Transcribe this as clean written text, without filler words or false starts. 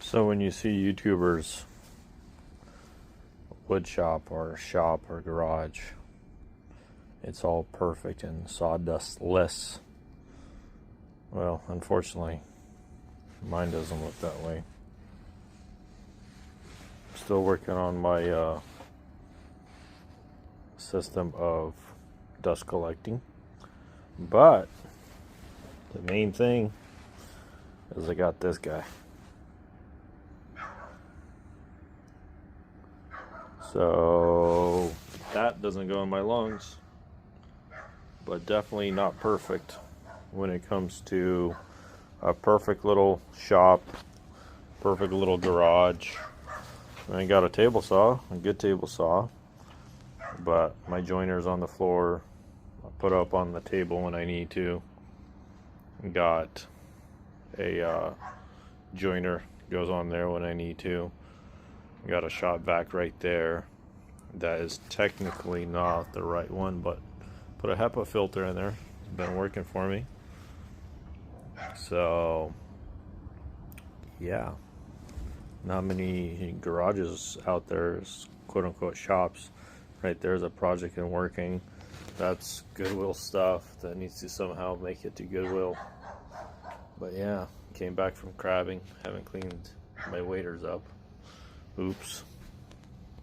So when you see YouTubers wood shop or garage, it's all perfect and sawdustless. Well, unfortunately, mine doesn't look that way. Still working on my system of dust collecting, but the main thing is I got this guy. So that doesn't go in my lungs, but definitely not perfect when it comes to a perfect little shop, perfect little garage. I got a table saw, a good table saw, but my joiner's on the floor. I put up on the table when I need to. Got a joiner goes on there when I need to. Got a shop vac right there. That is technically not the right one, but put a HEPA filter in there. It's been working for me. So yeah, not many garages out there, quote unquote shops. Right there's a project and working. That's Goodwill stuff that needs to somehow make it to Goodwill. But yeah, came back from crabbing, haven't cleaned my waders up. Oops.